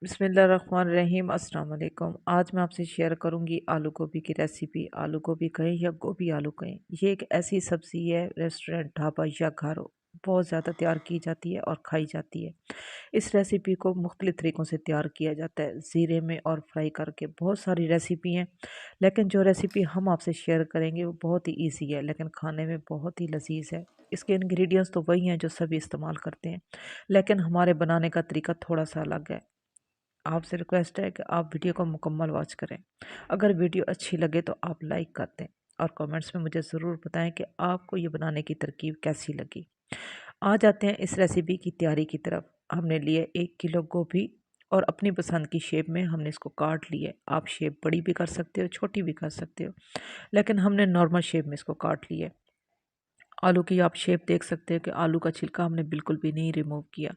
बिस्मिल्लाहिर्रहमानिर्रहीम अस्सलाम वालेकुम। आज मैं आपसे शेयर करूंगी आलू गोभी की रेसिपी। आलू गोभी कहें या गोभी आलू कहें, ये एक ऐसी सब्ज़ी है, रेस्टोरेंट, ढाबा या घर बहुत ज़्यादा तैयार की जाती है और खाई जाती है। इस रेसिपी को मुख्तलिफ़ तरीक़ों से तैयार किया जाता है, ज़ीरे में और फ्राई करके। बहुत सारी रेसिपी हैं, लेकिन जो रेसिपी हम आपसे शेयर करेंगे वो बहुत ही ईजी है, लेकिन खाने में बहुत ही लजीज है। इसके इंग्रेडिएंट्स तो वही हैं जो सभी इस्तेमाल करते हैं, लेकिन हमारे बनाने का तरीका थोड़ा सा अलग है। आपसे रिक्वेस्ट है कि आप वीडियो को मुकम्मल वॉच करें। अगर वीडियो अच्छी लगे तो आप लाइक कर दें और कमेंट्स में मुझे ज़रूर बताएं कि आपको ये बनाने की तरकीब कैसी लगी। आ जाते हैं इस रेसिपी की तैयारी की तरफ। हमने लिए 1 किलो गोभी और अपनी पसंद की शेप में हमने इसको काट लिए। आप शेप बड़ी भी कर सकते हो, छोटी भी कर सकते हो, लेकिन हमने नॉर्मल शेप में इसको काट लिए। आलू की आप शेप देख सकते हो कि आलू का छिलका हमने बिल्कुल भी नहीं रिमूव किया।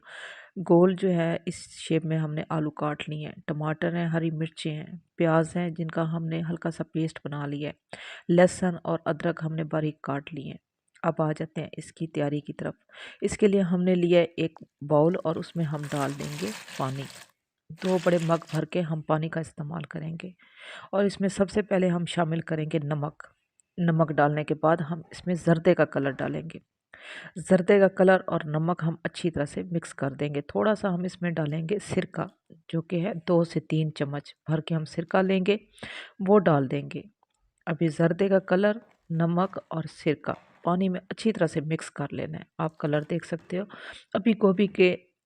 गोल जो है इस शेप में हमने आलू काट लिए हैं। टमाटर हैं, हरी मिर्चें हैं, प्याज हैं जिनका हमने हल्का सा पेस्ट बना लिया है, लहसुन और अदरक हमने बारीक काट लिए हैं। अब आ जाते हैं इसकी तैयारी की तरफ। इसके लिए हमने लिया एक बाउल और उसमें हम डाल देंगे पानी। 2 बड़े मग भर के हम पानी का इस्तेमाल करेंगे और इसमें सबसे पहले हम शामिल करेंगे नमक। नमक डालने के बाद हम इसमें जर्दे का कलर डालेंगे। जर्दे का कलर और नमक हम अच्छी तरह से मिक्स कर देंगे। थोड़ा सा हम इसमें डालेंगे सिरका, जो कि है 2 से 3 चम्मच भर के हम सिरका लेंगे, वो डाल देंगे। अभी जर्दे का कलर, नमक और सिरका पानी में अच्छी तरह से मिक्स कर लेना है। आप कलर देख सकते हो। अभी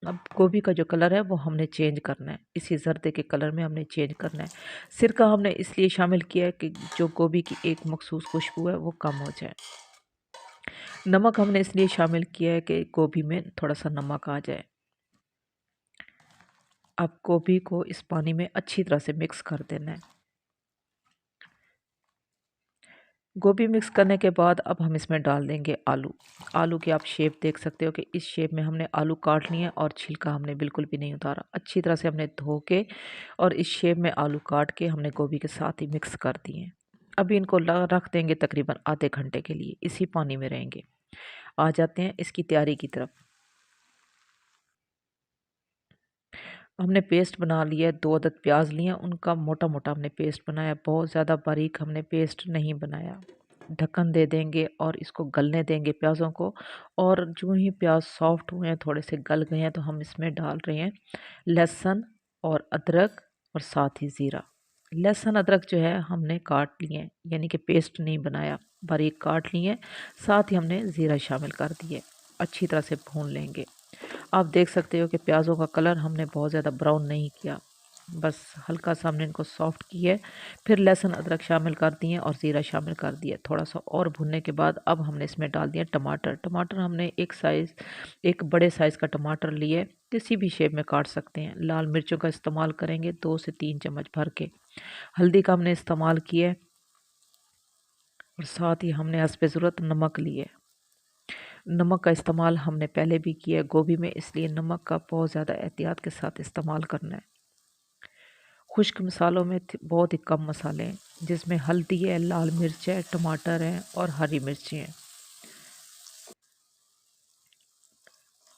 अब गोभी का जो कलर है वो हमने चेंज करना है, इसी जर्दे के कलर में हमने चेंज करना है। सिरका हमने इसलिए शामिल किया है कि जो गोभी की एक मखसूस खुशबू है वो कम हो जाए। नमक हमने इसलिए शामिल किया है कि गोभी में थोड़ा सा नमक आ जाए। अब गोभी को इस पानी में अच्छी तरह से मिक्स कर देना है। गोभी मिक्स करने के बाद अब हम इसमें डाल देंगे आलू। आलू की आप शेप देख सकते हो कि इस शेप में हमने आलू काट लिए और छिलका हमने बिल्कुल भी नहीं उतारा। अच्छी तरह से हमने धो के और इस शेप में आलू काट के हमने गोभी के साथ ही मिक्स कर दिए। अभी इनको रख देंगे तकरीबन आधे घंटे के लिए, इसी पानी में रहेंगे। आ जाते हैं इसकी तैयारी की तरफ। हमने पेस्ट बना लिया है। 2 अदद प्याज लिए, उनका मोटा मोटा हमने पेस्ट बनाया, बहुत ज़्यादा बारीक हमने पेस्ट नहीं बनाया। ढक्कन दे देंगे और इसको गलने देंगे प्याज़ों को। और जो ही प्याज सॉफ्ट हुए हैं, थोड़े से गल गए हैं, तो हम इसमें डाल रहे हैं लहसुन और अदरक और साथ ही ज़ीरा। लहसुन अदरक जो है हमने काट लिए हैं, यानी कि पेस्ट नहीं बनाया, बारीक काट लिए। साथ ही हमने ज़ीरा शामिल कर दिए। अच्छी तरह से भून लेंगे। आप देख सकते हो कि प्याज़ों का कलर हमने बहुत ज़्यादा ब्राउन नहीं किया, बस हल्का सा हमने इनको सॉफ्ट किया है। फिर लहसुन अदरक शामिल कर दिए और ज़ीरा शामिल कर दिया। थोड़ा सा और भुनने के बाद अब हमने इसमें डाल दिया टमाटर। टमाटर हमने एक बड़े साइज़ का टमाटर लिए, किसी भी शेप में काट सकते हैं। लाल मिर्चों का इस्तेमाल करेंगे 2 से 3 चम्मच भर के। हल्दी का हमने इस्तेमाल किया है और साथ ही हमने हस्बे ज़रूरत नमक लिए। नमक का इस्तेमाल हमने पहले भी किया है गोभी में, इसलिए नमक का बहुत ज़्यादा एहतियात के साथ इस्तेमाल करना है। खुश्क मसालों में बहुत ही कम मसाले हैं, जिसमें हल्दी है, लाल मिर्च है, टमाटर है और हरी मिर्ची हैं।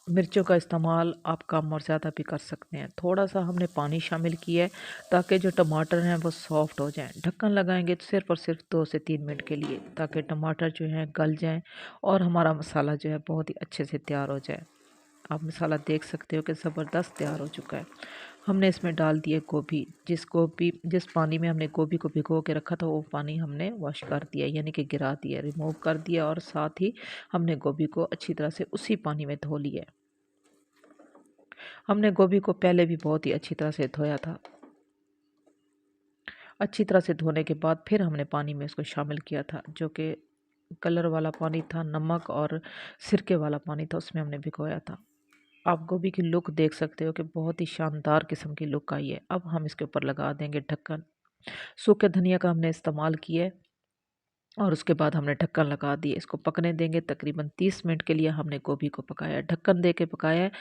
मिर्चों का इस्तेमाल आप कम और ज़्यादा भी कर सकते हैं। थोड़ा सा हमने पानी शामिल किया है ताकि जो टमाटर हैं वो सॉफ्ट हो जाएं। ढक्कन लगाएंगे तो सिर्फ और सिर्फ 2 से 3 मिनट के लिए, ताकि टमाटर जो हैं गल जाएं और हमारा मसाला जो है बहुत ही अच्छे से तैयार हो जाए। आप मसाला देख सकते हो कि ज़बरदस्त तैयार हो चुका है। हमने इसमें डाल दिए गोभी। जिस पानी में हमने गोभी को भिगो के रखा था, वो पानी हमने वॉश कर दिया, यानी कि गिरा दिया, रिमूव कर दिया। और साथ ही हमने गोभी को अच्छी तरह से उसी पानी में धो लिया। हमने गोभी को पहले भी बहुत ही अच्छी तरह से धोया था। अच्छी तरह से धोने के बाद फिर हमने पानी में इसको शामिल किया था, जो कि कलर वाला पानी था, नमक और सिरके वाला पानी था, उसमें हमने भिगोया था। आप गोभी की लुक देख सकते हो कि बहुत ही शानदार किस्म की लुक आई है। अब हम इसके ऊपर लगा देंगे ढक्कन। सूखे धनिया का हमने इस्तेमाल किया है और उसके बाद हमने ढक्कन लगा दिए। इसको पकने देंगे। तकरीबन 30 मिनट के लिए हमने गोभी को पकाया, ढक्कन दे के पकाया है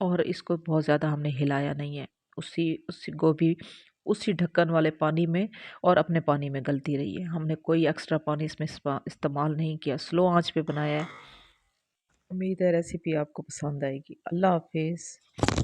और इसको बहुत ज़्यादा हमने हिलाया नहीं है। उसी उसी गोभी उसी ढक्कन वाले पानी में और अपने पानी में गलती रही है। हमने कोई एक्स्ट्रा पानी इसमें इस्तेमाल नहीं किया, स्लो आंच पे बनाया है। उम्मीद है रेसिपी आपको पसंद आएगी। अल्लाह हाफिज़।